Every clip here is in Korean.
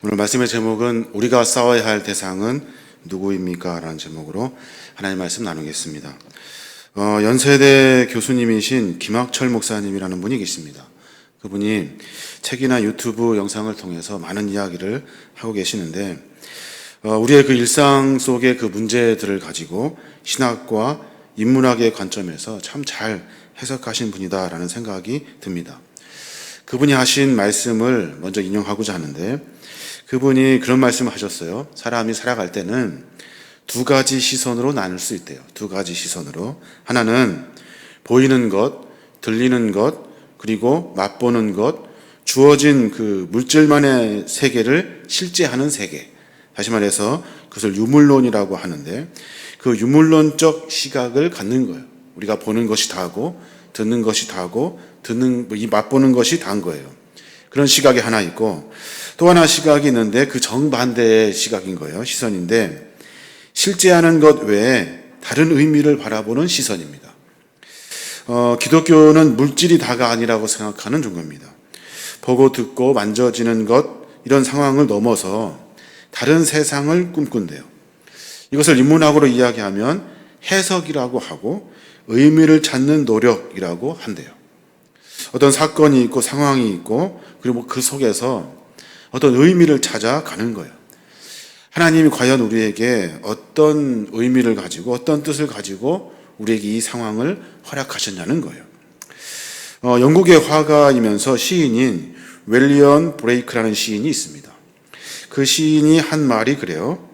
오늘 말씀의 제목은 우리가 싸워야 할 대상은 누구입니까? 라는 제목으로 하나님 말씀 나누겠습니다. 연세대 교수님이신 김학철 목사님이라는 분이 계십니다. 그분이 책이나 유튜브 영상을 통해서 많은 이야기를 하고 계시는데 우리의 그 일상 속의 그 문제들을 가지고 신학과 인문학의 관점에서 참 잘 해석하신 분이다라는 생각이 듭니다. 그분이 하신 말씀을 먼저 인용하고자 하는데 그분이 그런 말씀을 하셨어요. 사람이 살아갈 때는 두 가지 시선으로 나눌 수 있대요. 두 가지 시선으로. 하나는 보이는 것, 들리는 것, 그리고 맛보는 것, 주어진 그 물질만의 세계를 실제하는 세계. 다시 말해서 그것을 유물론이라고 하는데 그 유물론적 시각을 갖는 거예요. 우리가 보는 것이 다고, 듣는 것이 다고, 이 맛보는 것이 다인 거예요. 그런 시각이 하나 있고 또 하나 시각이 있는데 그 정반대의 시각인 거예요. 시선인데 실제하는 것 외에 다른 의미를 바라보는 시선입니다. 기독교는 물질이 다가 아니라고 생각하는 종교입니다. 보고 듣고 만져지는 것 이런 상황을 넘어서 다른 세상을 꿈꾼대요. 이것을 인문학으로 이야기하면 해석이라고 하고 의미를 찾는 노력이라고 한대요. 어떤 사건이 있고 상황이 있고 그리고 그 속에서 어떤 의미를 찾아가는 거예요. 하나님이 과연 우리에게 어떤 의미를 가지고 어떤 뜻을 가지고 우리에게 이 상황을 허락하셨냐는 거예요. 영국의 화가이면서 시인인 윌리엄 브레이크라는 시인이 있습니다. 그 시인이 한 말이 그래요.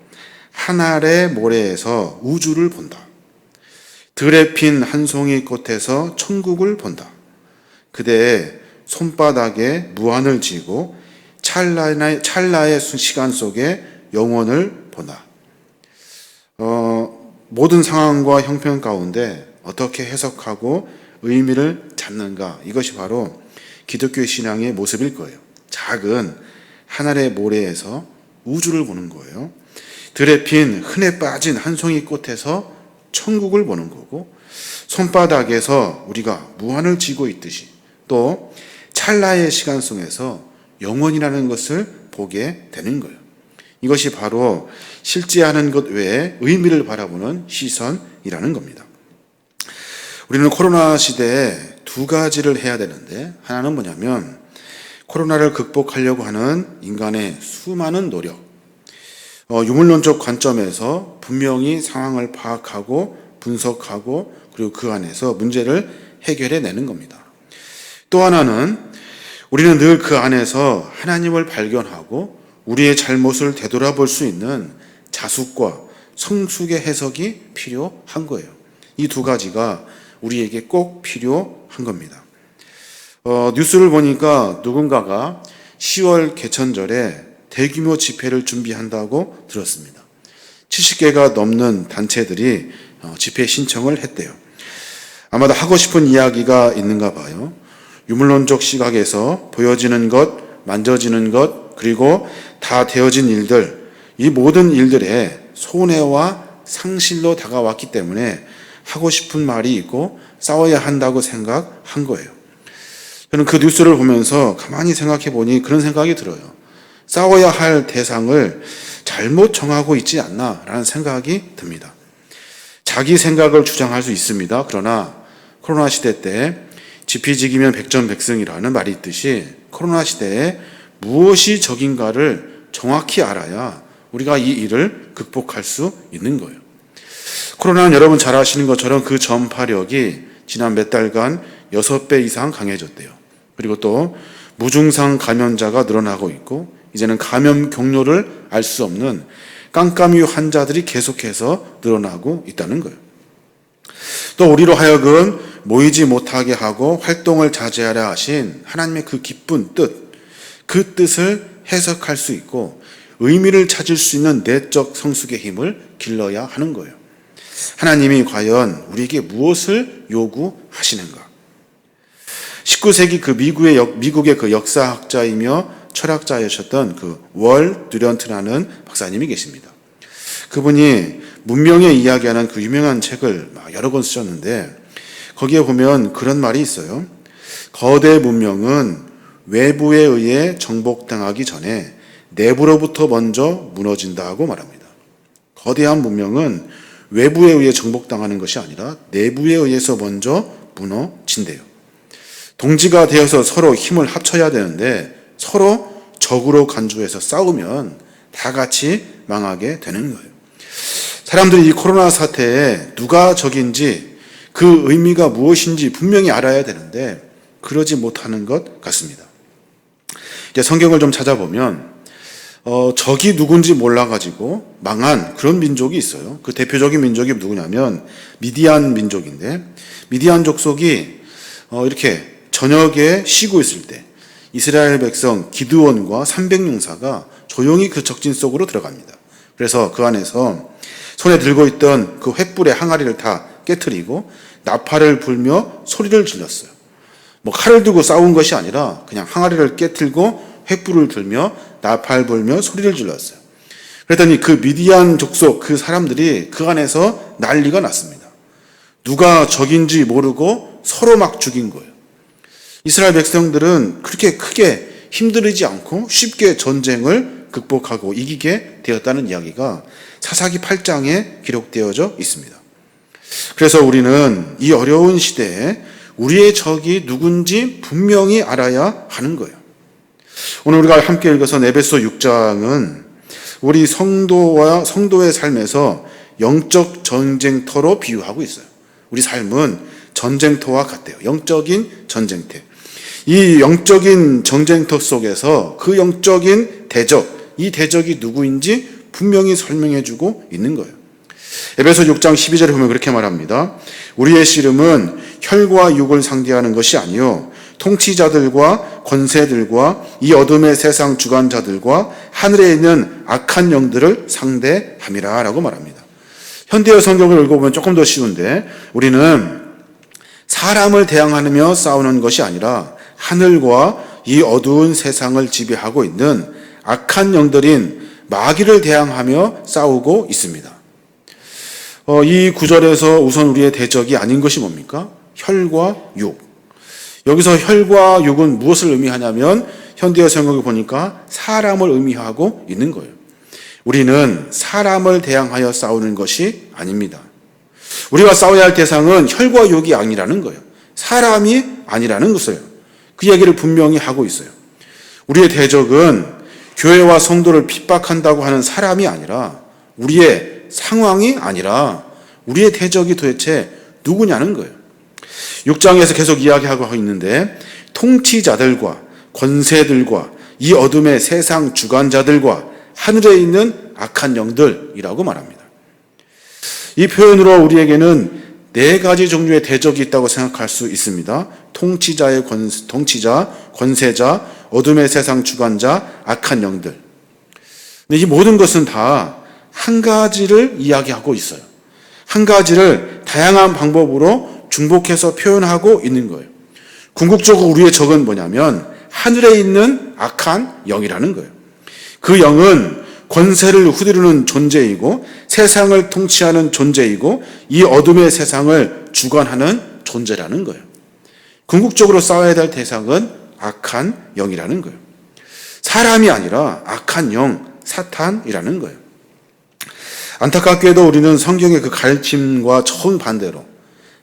하늘의 모래에서 우주를 본다. 들에 핀 한 송이 꽃에서 천국을 본다. 그대의 손바닥에 무한을 쥐고 찰나의 시간 속에 영원을 보나. 모든 상황과 형편 가운데 어떻게 해석하고 의미를 찾는가. 이것이 바로 기독교 신앙의 모습일 거예요. 작은 하늘의 모래에서 우주를 보는 거예요. 들에 핀 흔해 빠진 한 송이 꽃에서 천국을 보는 거고 손바닥에서 우리가 무한을 쥐고 있듯이 또 찰나의 시간 속에서 영원이라는 것을 보게 되는 거예요. 이것이 바로 실제하는 것 외에 의미를 바라보는 시선이라는 겁니다. 우리는 코로나 시대에 두 가지를 해야 되는데 하나는 뭐냐면 코로나를 극복하려고 하는 인간의 수많은 노력, 유물론적 관점에서 분명히 상황을 파악하고 분석하고 그리고 그 안에서 문제를 해결해내는 겁니다. 또 하나는 우리는 늘 그 안에서 하나님을 발견하고 우리의 잘못을 되돌아볼 수 있는 자숙과 성숙의 해석이 필요한 거예요. 이 두 가지가 우리에게 꼭 필요한 겁니다. 뉴스를 보니까 누군가가 10월 개천절에 대규모 집회를 준비한다고 들었습니다. 70개가 넘는 단체들이 집회 신청을 했대요. 아마도 하고 싶은 이야기가 있는가 봐요. 유물론적 시각에서 보여지는 것, 만져지는 것, 그리고 다 되어진 일들, 이 모든 일들에 손해와 상실로 다가왔기 때문에 하고 싶은 말이 있고 싸워야 한다고 생각한 거예요. 저는 그 뉴스를 보면서 가만히 생각해 보니 그런 생각이 들어요. 싸워야 할 대상을 잘못 정하고 있지 않나라는 생각이 듭니다. 자기 생각을 주장할 수 있습니다. 그러나 코로나 시대 때 지피지기면 백전백승이라는 말이 있듯이 코로나 시대에 무엇이 적인가를 정확히 알아야 우리가 이 일을 극복할 수 있는 거예요. 코로나는 여러분 잘 아시는 것처럼 그 전파력이 지난 몇 달간 6배 이상 강해졌대요. 그리고 또 무증상 감염자가 늘어나고 있고 이제는 감염 경로를 알 수 없는 깜깜이 환자들이 계속해서 늘어나고 있다는 거예요. 또 우리로 하여금 모이지 못하게 하고 활동을 자제하라 하신 하나님의 그 기쁜 뜻, 그 뜻을 해석할 수 있고 의미를 찾을 수 있는 내적 성숙의 힘을 길러야 하는 거예요. 하나님이 과연 우리에게 무엇을 요구하시는가? 19세기 그 미국의 그 역사학자이며 철학자이셨던 그 월 듀런트라는 박사님이 계십니다. 그분이 문명의 이야기하는 그 유명한 책을 여러 권 쓰셨는데 거기에 보면 그런 말이 있어요. 거대 문명은 외부에 의해 정복당하기 전에 내부로부터 먼저 무너진다고 말합니다. 거대한 문명은 외부에 의해 정복당하는 것이 아니라 내부에 의해서 먼저 무너진대요. 동지가 되어서 서로 힘을 합쳐야 되는데 서로 적으로 간주해서 싸우면 다 같이 망하게 되는 거예요. 사람들이 이 코로나 사태에 누가 적인지 그 의미가 무엇인지 분명히 알아야 되는데 그러지 못하는 것 같습니다. 이제 성경을 좀 찾아보면 적이 누군지 몰라가지고 망한 그런 민족이 있어요. 그 대표적인 민족이 누구냐면 미디안 민족인데 미디안 족속이 이렇게 저녁에 쉬고 있을 때 이스라엘 백성 기드온과 300용사가 조용히 그 적진 속으로 들어갑니다. 그래서 그 안에서 손에 들고 있던 그 횃불의 항아리를 다 깨트리고 나팔을 불며 소리를 질렀어요. 뭐 칼을 들고 싸운 것이 아니라 그냥 항아리를 깨트리고 횃불을 들며 나팔 불며 소리를 질렀어요. 그랬더니 그 미디안 족속 그 사람들이 그 안에서 난리가 났습니다. 누가 적인지 모르고 서로 막 죽인 거예요. 이스라엘 백성들은 그렇게 크게 힘들이지 않고 쉽게 전쟁을 극복하고 이기게 되었다는 이야기가 사사기 8장에 기록되어져 있습니다. 그래서 우리는 이 어려운 시대에 우리의 적이 누군지 분명히 알아야 하는 거예요. 오늘 우리가 함께 읽어서 에베소 6장은 우리 성도의 삶에서 영적 전쟁터로 비유하고 있어요. 우리 삶은 전쟁터와 같대요. 영적인 전쟁터. 이 영적인 전쟁터 속에서 그 영적인 대적, 이 대적이 누구인지 분명히 설명해주고 있는 거예요. 에베소 6장 12절에 보면 그렇게 말합니다. 우리의 씨름은 혈과 육을 상대하는 것이 아니요 통치자들과 권세들과 이 어둠의 세상 주관자들과 하늘에 있는 악한 영들을 상대함이라 라고 말합니다. 현대어 성경을 읽어보면 조금 더 쉬운데 우리는 사람을 대항하며 싸우는 것이 아니라 하늘과 이 어두운 세상을 지배하고 있는 악한 영들인 마귀를 대항하며 싸우고 있습니다. 이 구절에서 우선 우리의 대적이 아닌 것이 뭡니까? 혈과 육. 여기서 혈과 육은 무엇을 의미하냐면 현대어 성경을 보니까 사람을 의미하고 있는 거예요. 우리는 사람을 대항하여 싸우는 것이 아닙니다. 우리가 싸워야 할 대상은 혈과 육이 아니라는 거예요. 사람이 아니라는 것이에요. 그 얘기를 분명히 하고 있어요. 우리의 대적은 교회와 성도를 핍박한다고 하는 사람이 아니라 우리의 상황이 아니라 우리의 대적이 도대체 누구냐는 거예요. 6장에서 계속 이야기하고 있는데 통치자들과 권세들과 이 어둠의 세상 주관자들과 하늘에 있는 악한 영들이라고 말합니다. 이 표현으로 우리에게는 네 가지 종류의 대적이 있다고 생각할 수 있습니다. 통치자, 권세자, 어둠의 세상 주관자, 악한 영들. 근데 이 모든 것은 다 한 가지를 이야기하고 있어요. 한 가지를 다양한 방법으로 중복해서 표현하고 있는 거예요. 궁극적으로 우리의 적은 뭐냐면 하늘에 있는 악한 영이라는 거예요. 그 영은 권세를 휘두르는 존재이고 세상을 통치하는 존재이고 이 어둠의 세상을 주관하는 존재라는 거예요. 궁극적으로 싸워야 될 대상은 악한 영이라는 거예요. 사람이 아니라 악한 영, 사탄이라는 거예요. 안타깝게도 우리는 성경의 그 가르침과 정반대로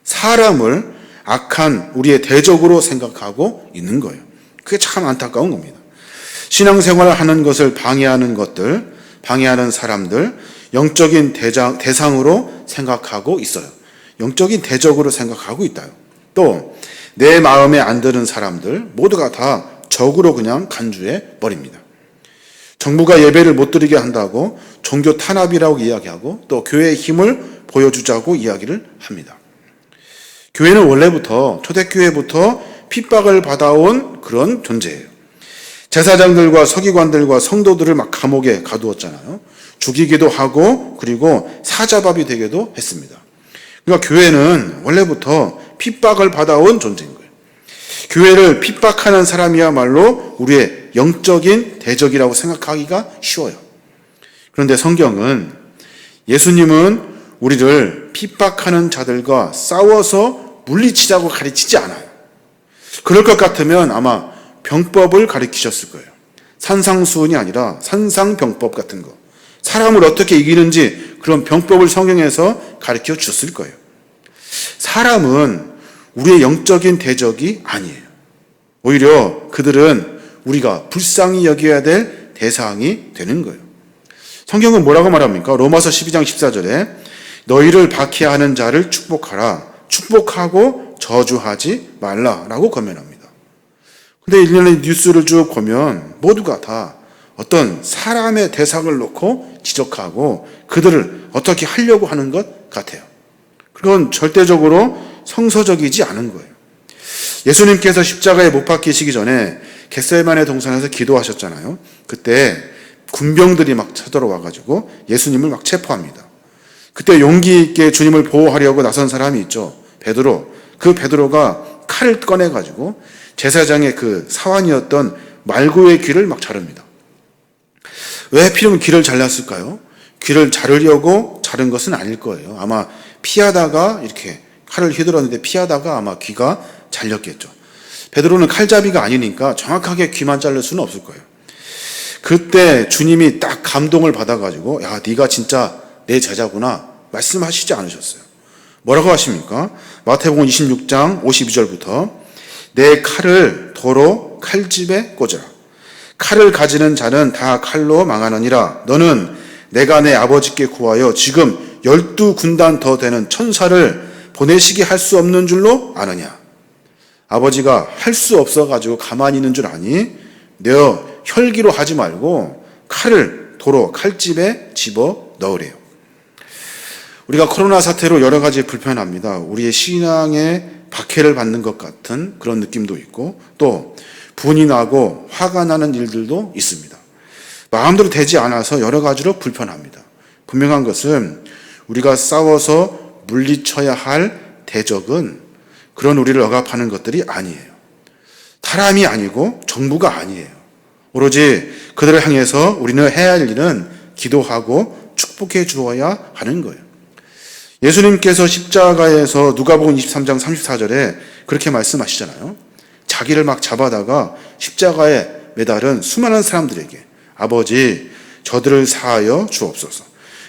사람을 악한 우리의 대적으로 생각하고 있는 거예요. 그게 참 안타까운 겁니다. 신앙생활을 하는 것을 방해하는 것들, 방해하는 사람들, 영적인 대상으로 생각하고 있어요. 영적인 대적으로 생각하고 있다요. 또 내 마음에 안 드는 사람들 모두가 다 적으로 그냥 간주해 버립니다. 정부가 예배를 못 드리게 한다고 종교 탄압이라고 이야기하고 또 교회의 힘을 보여주자고 이야기를 합니다. 교회는 원래부터 초대교회부터 핍박을 받아온 그런 존재예요. 제사장들과 서기관들과 성도들을 막 감옥에 가두었잖아요. 죽이기도 하고 그리고 사자밥이 되기도 했습니다. 그러니까 교회는 원래부터 핍박을 받아온 존재인 거예요. 교회를 핍박하는 사람이야말로 우리의 영적인 대적이라고 생각하기가 쉬워요. 그런데 성경은 예수님은 우리를 핍박하는 자들과 싸워서 물리치자고 가르치지 않아요. 그럴 것 같으면 아마 병법을 가르치셨을 거예요. 산상수훈이 아니라 산상병법 같은 거. 사람을 어떻게 이기는지 그런 병법을 성경에서 가르쳐 줬을 거예요. 사람은 우리의 영적인 대적이 아니에요. 오히려 그들은 우리가 불쌍히 여겨야 될 대상이 되는 거예요. 성경은 뭐라고 말합니까? 로마서 12장 14절에 너희를 박해하는 자를 축복하라. 축복하고 저주하지 말라라고 권면합니다. 근데 일련의 뉴스를 쭉 보면 모두가 다 어떤 사람의 대상을 놓고 지적하고 그들을 어떻게 하려고 하는 것 같아요. 그건 절대적으로 성서적이지 않은 거예요. 예수님께서 십자가에 못 박히시기 전에 겟세마네 동산에서 기도하셨잖아요. 그때 군병들이 막 쳐들어와가지고 예수님을 막 체포합니다. 그때 용기 있게 주님을 보호하려고 나선 사람이 있죠. 베드로. 그 베드로가 칼을 꺼내가지고 제사장의 그 사환이었던 말구의 귀를 막 자릅니다. 왜 하필이면 귀를 잘랐을까요? 귀를 자르려고 자른 것은 아닐 거예요. 아마 피하다가 이렇게 칼을 휘둘렀는데 피하다가 아마 귀가 잘렸겠죠. 베드로는 칼잡이가 아니니까 정확하게 귀만 자를 수는 없을 거예요. 그때 주님이 딱 감동을 받아가지고 야, 네가 진짜 내 제자구나 말씀하시지 않으셨어요. 뭐라고 하십니까? 마태복음 26장 52절부터 내 칼을 도로 칼집에 꽂으라. 칼을 가지는 자는 다 칼로 망하느니라. 너는 내가 내 아버지께 구하여 지금 12군단 더 되는 천사를 보내시게 할 수 없는 줄로 아느냐. 아버지가 할 수 없어가지고 가만히 있는 줄 아니? 너 혈기로 하지 말고 칼을 도로 칼집에 집어 넣으래요. 우리가 코로나 사태로 여러 가지 불편합니다. 우리의 신앙에 박해를 받는 것 같은 그런 느낌도 있고 또 분이 나고 화가 나는 일들도 있습니다. 마음대로 되지 않아서 여러 가지로 불편합니다. 분명한 것은 우리가 싸워서 물리쳐야 할 대적은 그런 우리를 억압하는 것들이 아니에요. 사람이 아니고 정부가 아니에요. 오로지 그들을 향해서 우리는 해야 할 일은 기도하고 축복해 주어야 하는 거예요. 예수님께서 십자가에서 누가복음 23장 34절에 그렇게 말씀하시잖아요. 자기를 막 잡아다가 십자가에 매달은 수많은 사람들에게 아버지 저들을 사하여 주옵소서.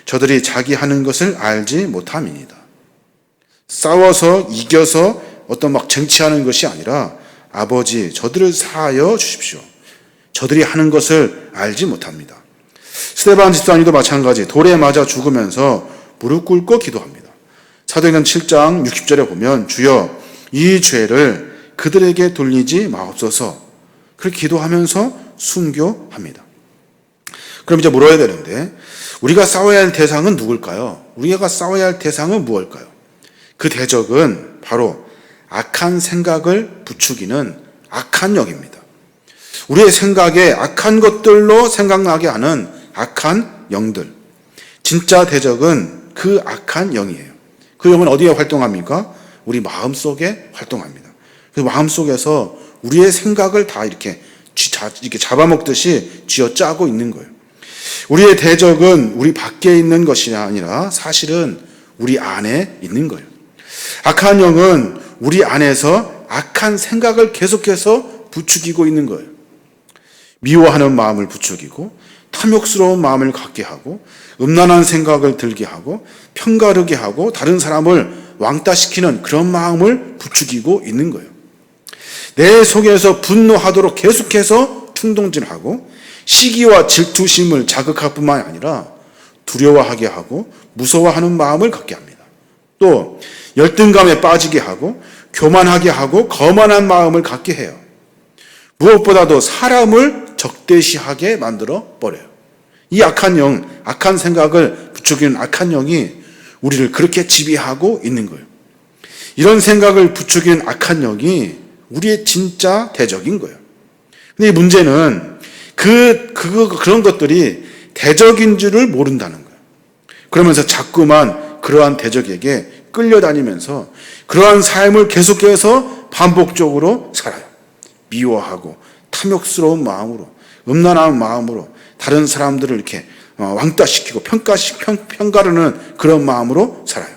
저들이 자기 하는 것을 알지 못함이니이다. 싸워서 이겨서 어떤 막 쟁취하는 것이 아니라 아버지 저들을 사하여 주십시오. 저들이 하는 것을 알지 못합니다. 스데반 집사님도 마찬가지 돌에 맞아 죽으면서 무릎 꿇고 기도합니다. 사도행전 7장 60절에 보면 주여 이 죄를 그들에게 돌리지 마옵소서. 그렇게 기도하면서 순교합니다. 그럼 이제 물어야 되는데 우리가 싸워야 할 대상은 누굴까요? 우리가 싸워야 할 대상은 무엇일까요? 그 대적은 바로 악한 생각을 부추기는 악한 영입니다. 우리의 생각에 악한 것들로 생각나게 하는 악한 영들. 진짜 대적은 그 악한 영이에요. 그 영은 어디에 활동합니까? 우리 마음속에 활동합니다. 그 마음속에서 우리의 생각을 다 이렇게 잡아먹듯이 쥐어짜고 있는 거예요. 우리의 대적은 우리 밖에 있는 것이 아니라 사실은 우리 안에 있는 거예요. 악한 영은 우리 안에서 악한 생각을 계속해서 부추기고 있는 거예요. 미워하는 마음을 부추기고 탐욕스러운 마음을 갖게 하고 음란한 생각을 들게 하고 편가르게 하고 다른 사람을 왕따시키는 그런 마음을 부추기고 있는 거예요. 내 속에서 분노하도록 계속해서 충동질하고 시기와 질투심을 자극할 뿐만 아니라 두려워하게 하고 무서워하는 마음을 갖게 합니다. 또 열등감에 빠지게 하고 교만하게 하고 거만한 마음을 갖게 해요. 무엇보다도 사람을 적대시하게 만들어 버려요. 이 악한 영, 악한 생각을 부추기는 악한 영이 우리를 그렇게 지배하고 있는 거예요. 이런 생각을 부추기는 악한 영이 우리의 진짜 대적인 거예요. 근데 이 문제는 그런 것들이 대적인 줄을 모른다는 거예요. 그러면서 자꾸만 그러한 대적에게 끌려다니면서 그러한 삶을 계속해서 반복적으로 살아요. 미워하고 탐욕스러운 마음으로, 음란한 마음으로 다른 사람들을 이렇게 왕따시키고 편가르는 그런 마음으로 살아요.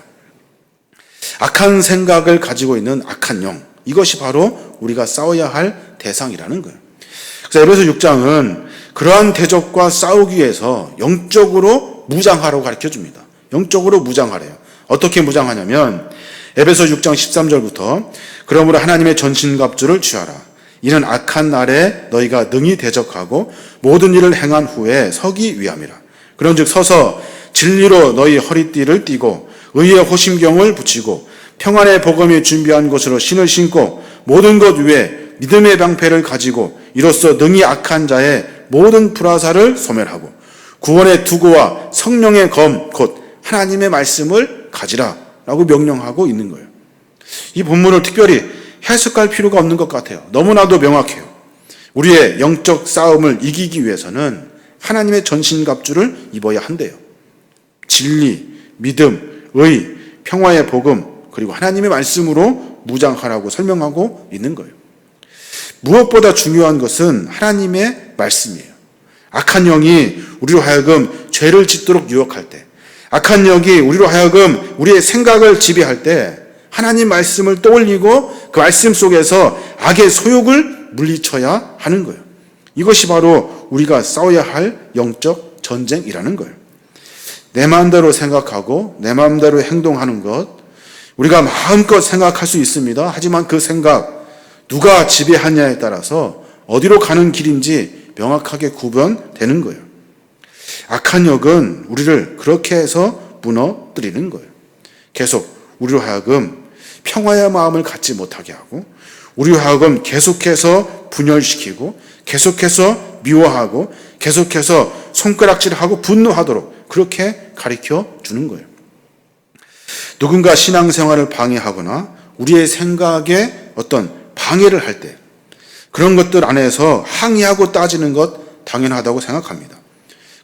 악한 생각을 가지고 있는 악한 영, 이것이 바로 우리가 싸워야 할 대상이라는 거예요. 그래서 에베소 6장은 그러한 대적과 싸우기 위해서 영적으로 무장하라고 가르쳐 줍니다. 영적으로 무장하래요. 어떻게 무장하냐면 에베소 6장 13절부터 그러므로 하나님의 전신갑주를 취하라. 이는 악한 날에 너희가 능히 대적하고 모든 일을 행한 후에 서기 위함이라. 그런즉 서서 진리로 너희 허리띠를 띠고 의의 호심경을 붙이고 평안의 복음이 준비한 것으로 신을 신고 모든 것 위에 믿음의 방패를 가지고 이로써 능히 악한 자의 모든 불화살을 소멸하고 구원의 투구와 성령의 검 곧 하나님의 말씀을 가지라 라고 명령하고 있는 거예요. 이 본문을 특별히 해석할 필요가 없는 것 같아요. 너무나도 명확해요. 우리의 영적 싸움을 이기기 위해서는 하나님의 전신갑주를 입어야 한대요. 진리, 믿음, 의, 평화의 복음 그리고 하나님의 말씀으로 무장하라고 설명하고 있는 거예요. 무엇보다 중요한 것은 하나님의 말씀이에요. 악한 영이 우리로 하여금 죄를 짓도록 유혹할 때, 악한 영이 우리로 하여금 우리의 생각을 지배할 때 하나님 말씀을 떠올리고 그 말씀 속에서 악의 소욕을 물리쳐야 하는 거예요. 이것이 바로 우리가 싸워야 할 영적 전쟁이라는 거예요. 내 마음대로 생각하고 내 마음대로 행동하는 것, 우리가 마음껏 생각할 수 있습니다. 하지만 그 생각 누가 지배하냐에 따라서 어디로 가는 길인지 명확하게 구분되는 거예요. 악한 영은 우리를 그렇게 해서 무너뜨리는 거예요. 계속 우리로 하여금 평화의 마음을 갖지 못하게 하고 우리로 하여금 계속해서 분열시키고 계속해서 미워하고 계속해서 손가락질하고 분노하도록 그렇게 가르쳐 주는 거예요. 누군가 신앙생활을 방해하거나 우리의 생각에 어떤 방해를 할 때 그런 것들 안에서 항의하고 따지는 것 당연하다고 생각합니다.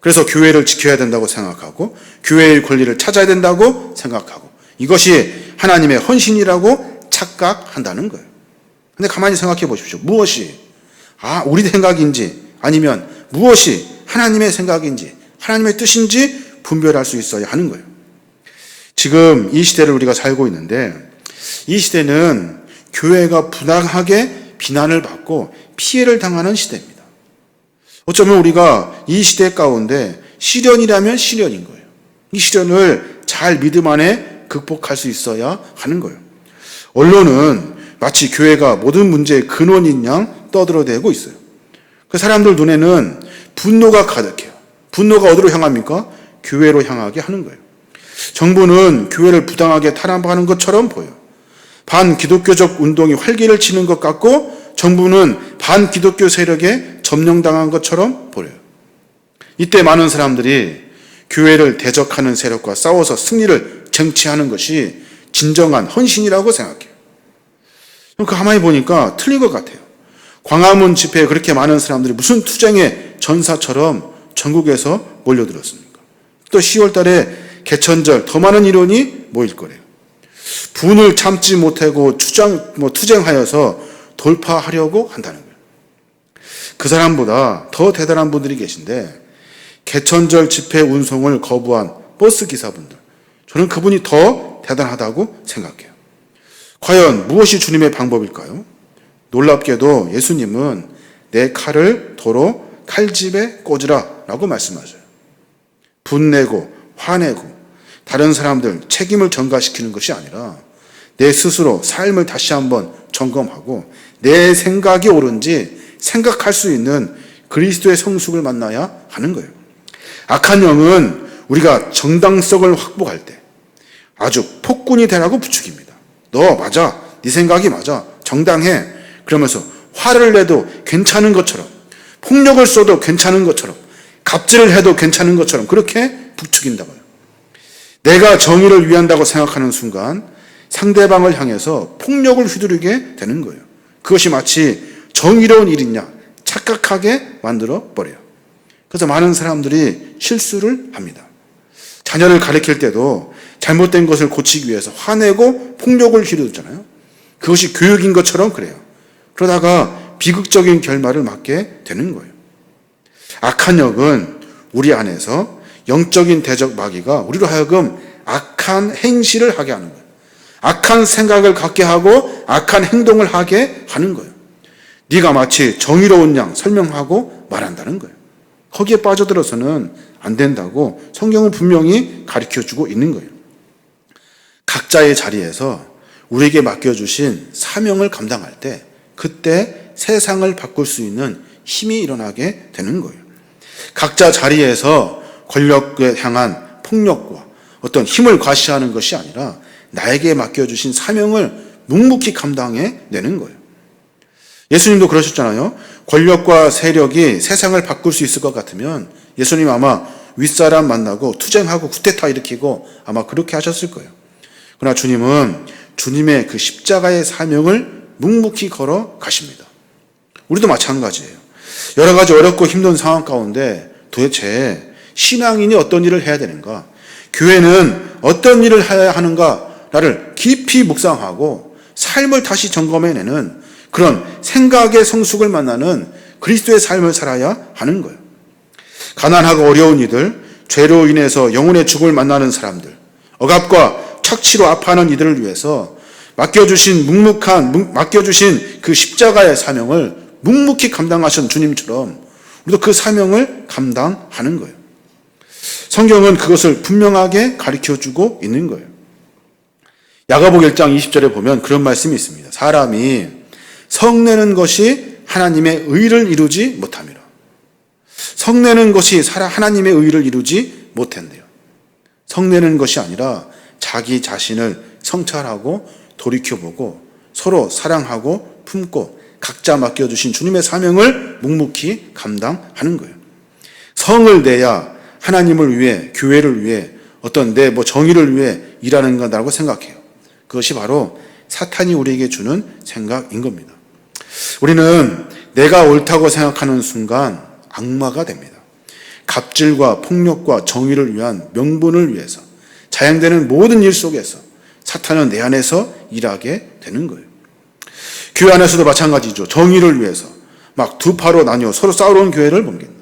그래서 교회를 지켜야 된다고 생각하고 교회의 권리를 찾아야 된다고 생각하고 이것이 하나님의 헌신이라고 착각한다는 거예요. 근데 가만히 생각해 보십시오. 무엇이 우리 생각인지 아니면 무엇이 하나님의 생각인지 하나님의 뜻인지 분별할 수 있어야 하는 거예요. 지금 이 시대를 우리가 살고 있는데 이 시대는 교회가 부당하게 비난을 받고 피해를 당하는 시대입니다. 어쩌면 우리가 이 시대 가운데 시련이라면 시련인 거예요. 이 시련을 잘 믿음 안에 극복할 수 있어야 하는 거예요. 언론은 마치 교회가 모든 문제의 근원인 양 떠들어대고 있어요. 그 사람들 눈에는 분노가 가득해요. 분노가 어디로 향합니까? 교회로 향하게 하는 거예요. 정부는 교회를 부당하게 탄압하는 것처럼 보여요. 반기독교적 운동이 활기를 치는 것 같고 정부는 반기독교 세력에 점령당한 것처럼 보여요. 이때 많은 사람들이 교회를 대적하는 세력과 싸워서 승리를 쟁취하는 것이 진정한 헌신이라고 생각해요. 그 가만히 보니까 틀린 것 같아요. 광화문 집회에 그렇게 많은 사람들이 무슨 투쟁의 전사처럼 전국에서 몰려들었습니까? 또 10월 달에 개천절 더 많은 인원이 모일 거래요. 분을 참지 못하고 투쟁하여서 돌파하려고 한다는 거예요. 그 사람보다 더 대단한 분들이 계신데 개천절 집회 운송을 거부한 버스 기사분들, 저는 그분이 더 대단하다고 생각해요. 과연 무엇이 주님의 방법일까요? 놀랍게도 예수님은 내 칼을 도로 칼집에 꽂으라 라고 말씀하셔요. 분내고 화내고 다른 사람들 책임을 전가시키는 것이 아니라 내 스스로 삶을 다시 한번 점검하고 내 생각이 옳은지 생각할 수 있는 그리스도의 성숙을 만나야 하는 거예요. 악한 영은 우리가 정당성을 확보할 때 아주 폭군이 되라고 부추깁니다. 너 맞아. 네 생각이 맞아. 정당해. 그러면서 화를 내도 괜찮은 것처럼 폭력을 써도 괜찮은 것처럼 갑질을 해도 괜찮은 것처럼 그렇게 부추긴다고요. 내가 정의를 위한다고 생각하는 순간 상대방을 향해서 폭력을 휘두르게 되는 거예요. 그것이 마치 정의로운 일이냐 착각하게 만들어 버려요. 그래서 많은 사람들이 실수를 합니다. 자녀를 가르칠 때도 잘못된 것을 고치기 위해서 화내고 폭력을 휘두르잖아요. 그것이 교육인 것처럼 그래요. 그러다가 비극적인 결말을 맞게 되는 거예요. 악한 영은 우리 안에서 영적인 대적 마귀가 우리로 하여금 악한 행실을 하게 하는 거예요. 악한 생각을 갖게 하고 악한 행동을 하게 하는 거예요. 네가 마치 정의로운 양 설명하고 말한다는 거예요. 거기에 빠져들어서는 안 된다고 성경은 분명히 가르쳐주고 있는 거예요. 각자의 자리에서 우리에게 맡겨주신 사명을 감당할 때 그때 세상을 바꿀 수 있는 힘이 일어나게 되는 거예요. 각자 자리에서 권력에 향한 폭력과 어떤 힘을 과시하는 것이 아니라 나에게 맡겨주신 사명을 묵묵히 감당해 내는 거예요. 예수님도 그러셨잖아요. 권력과 세력이 세상을 바꿀 수 있을 것 같으면 예수님 아마 윗사람 만나고 투쟁하고 쿠데타 일으키고 아마 그렇게 하셨을 거예요. 그러나 주님은 주님의 그 십자가의 사명을 묵묵히 걸어 가십니다. 우리도 마찬가지예요. 여러 가지 어렵고 힘든 상황 가운데 도대체 신앙인이 어떤 일을 해야 되는가? 교회는 어떤 일을 해야 하는가를 깊이 묵상하고 삶을 다시 점검해내는 그런 생각의 성숙을 만나는 그리스도의 삶을 살아야 하는 거예요. 가난하고 어려운 이들, 죄로 인해서 영혼의 죽음을 만나는 사람들, 억압과 착취로 아파하는 이들을 위해서 맡겨주신 그 십자가의 사명을 묵묵히 감당하신 주님처럼 우리도 그 사명을 감당하는 거예요. 성경은 그것을 분명하게 가르쳐주고 있는 거예요. 야고보 1장 20절에 보면 그런 말씀이 있습니다. 사람이 성내는 것이 하나님의 의를 이루지 못함이라. 성내는 것이 하나님의 의를 이루지 못한대요. 성내는 것이 아니라 자기 자신을 성찰하고 돌이켜보고 서로 사랑하고 품고 각자 맡겨주신 주님의 사명을 묵묵히 감당하는 거예요. 성을 내야 하나님을 위해, 교회를 위해, 어떤 내 정의를 위해 일하는 거라고 생각해요. 그것이 바로 사탄이 우리에게 주는 생각인 겁니다. 우리는 내가 옳다고 생각하는 순간 악마가 됩니다. 갑질과 폭력과 정의를 위한 명분을 위해서 자행되는 모든 일 속에서 사탄은 내 안에서 일하게 되는 거예요. 교회 안에서도 마찬가지죠. 정의를 위해서 막 두 파로 나뉘어 서로 싸우는 교회를 봅니다.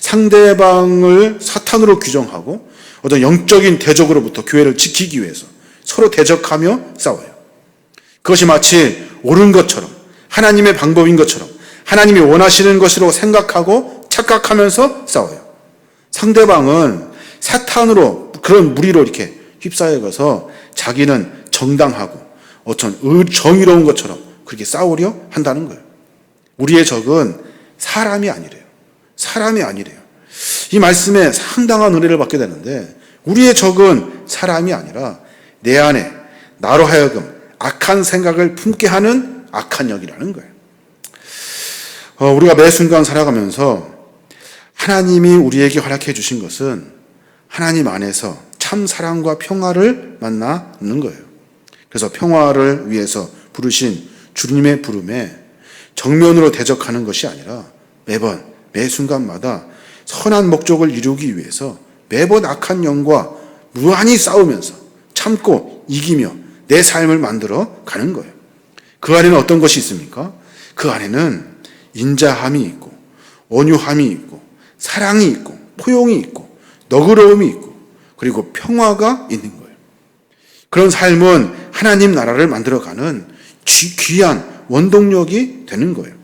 상대방을 사탄으로 규정하고 어떤 영적인 대적으로부터 교회를 지키기 위해서 서로 대적하며 싸워요. 그것이 마치 옳은 것처럼 하나님의 방법인 것처럼 하나님이 원하시는 것으로 생각하고 착각하면서 싸워요. 상대방은 사탄으로 그런 무리로 이렇게 휩싸여가서 자기는 정당하고 어떤 정의로운 것처럼 그렇게 싸우려 한다는 거예요. 우리의 적은 사람이 아니래요. 사람이 아니래요. 이 말씀에 상당한 은혜를 받게 되는데 우리의 적은 사람이 아니라 내 안에 나로 하여금 악한 생각을 품게 하는 악한 영이라는 거예요. 우리가 매 순간 살아가면서 하나님이 우리에게 허락해 주신 것은 하나님 안에서 참 사랑과 평화를 만나는 거예요. 그래서 평화를 위해서 부르신 주님의 부름에 정면으로 대적하는 것이 아니라 매번 매 순간마다 선한 목적을 이루기 위해서 매번 악한 영과 무한히 싸우면서 참고 이기며 내 삶을 만들어 가는 거예요. 그 안에는 어떤 것이 있습니까? 그 안에는 인자함이 있고 온유함이 있고 사랑이 있고 포용이 있고 너그러움이 있고 그리고 평화가 있는 거예요. 그런 삶은 하나님 나라를 만들어가는 귀한 원동력이 되는 거예요.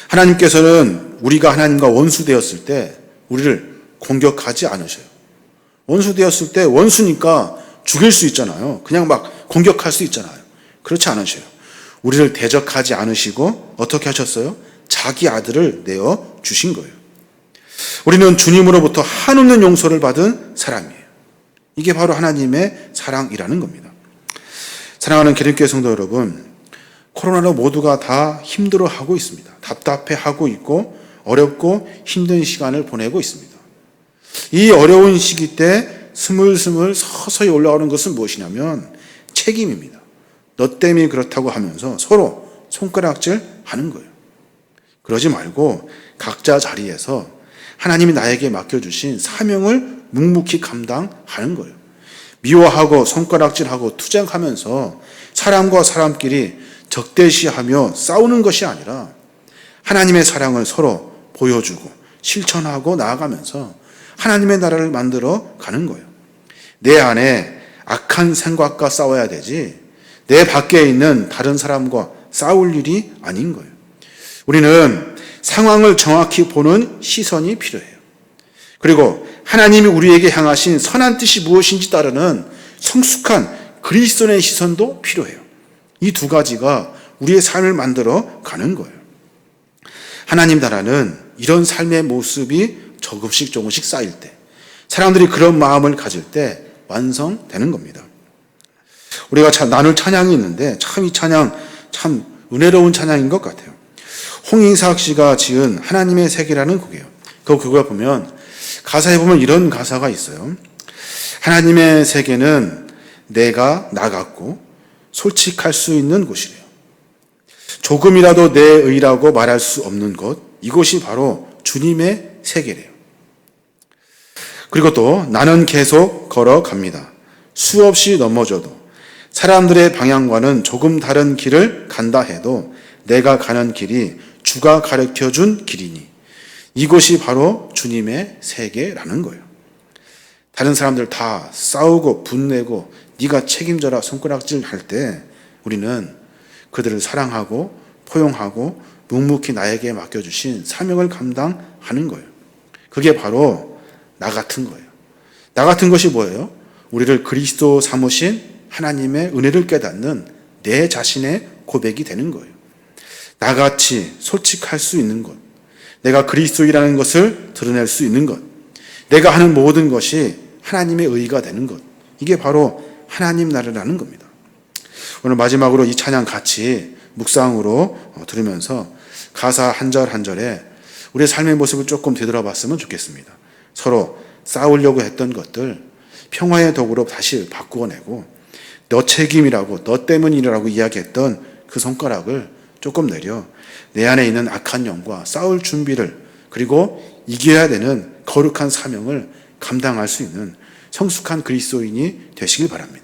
하나님께서는 우리가 하나님과 원수되었을 때 우리를 공격하지 않으셔요. 원수되었을 때 원수니까 죽일 수 있잖아요. 그냥 막 공격할 수 있잖아요. 그렇지 않으셔요. 우리를 대적하지 않으시고 어떻게 하셨어요? 자기 아들을 내어 주신 거예요. 우리는 주님으로부터 한없는 용서를 받은 사람이에요. 이게 바로 하나님의 사랑이라는 겁니다. 사랑하는 기름교회 성도 여러분, 코로나로 모두가 다 힘들어하고 있습니다. 답답해하고 있고 어렵고 힘든 시간을 보내고 있습니다. 이 어려운 시기 때 스물스물 서서히 올라오는 것은 무엇이냐면 책임입니다. 너 때문에 그렇다고 하면서 서로 손가락질 하는 거예요. 그러지 말고 각자 자리에서 하나님이 나에게 맡겨주신 사명을 묵묵히 감당하는 거예요. 미워하고 손가락질하고 투쟁하면서 사람과 사람끼리 적대시하며 싸우는 것이 아니라 하나님의 사랑을 서로 보여주고 실천하고 나아가면서 하나님의 나라를 만들어 가는 거예요. 내 안에 악한 생각과 싸워야 되지 내 밖에 있는 다른 사람과 싸울 일이 아닌 거예요. 우리는 상황을 정확히 보는 시선이 필요해요. 그리고 하나님이 우리에게 향하신 선한 뜻이 무엇인지 따르는 성숙한 그리스도인의 시선도 필요해요. 이 두 가지가 우리의 삶을 만들어 가는 거예요. 하나님 나라는 이런 삶의 모습이 조금씩 쌓일 때, 사람들이 그런 마음을 가질 때 완성되는 겁니다. 우리가 나눌 찬양이 있는데 참 이 찬양 참 은혜로운 찬양인 것 같아요. 홍인삭 씨가 지은 하나님의 세계라는 곡이에요. 그걸 보면 가사에 보면 이런 가사가 있어요. 하나님의 세계는 내가 나 같고 솔직할 수 있는 곳이래요. 조금이라도 내 의라고 말할 수 없는 곳, 이곳이 바로 주님의 세계래요. 그리고 또 나는 계속 걸어갑니다. 수없이 넘어져도 사람들의 방향과는 조금 다른 길을 간다 해도 내가 가는 길이 주가 가르쳐준 길이니 이곳이 바로 주님의 세계라는 거예요. 다른 사람들 다 싸우고 분내고 네가 책임져라 손가락질 할 때 우리는 그들을 사랑하고 포용하고 묵묵히 나에게 맡겨주신 사명을 감당하는 거예요. 그게 바로 나 같은 거예요. 나 같은 것이 뭐예요? 우리를 그리스도 삼으신 하나님의 은혜를 깨닫는 내 자신의 고백이 되는 거예요. 나같이 솔직할 수 있는 것, 내가 그리스도이라는 것을 드러낼 수 있는 것, 내가 하는 모든 것이 하나님의 의가 되는 것, 이게 바로 하나님 나라라는 겁니다. 오늘 마지막으로 이 찬양 같이 묵상으로 들으면서 가사 한 절 한 절에 우리의 삶의 모습을 조금 되돌아봤으면 좋겠습니다. 서로 싸우려고 했던 것들 평화의 도구로 다시 바꾸어내고 너 책임이라고 너 때문이라고 이야기했던 그 손가락을 조금 내려 내 안에 있는 악한 영과 싸울 준비를 그리고 이겨야 되는 거룩한 사명을 감당할 수 있는 성숙한 그리스도인이 되시길 바랍니다.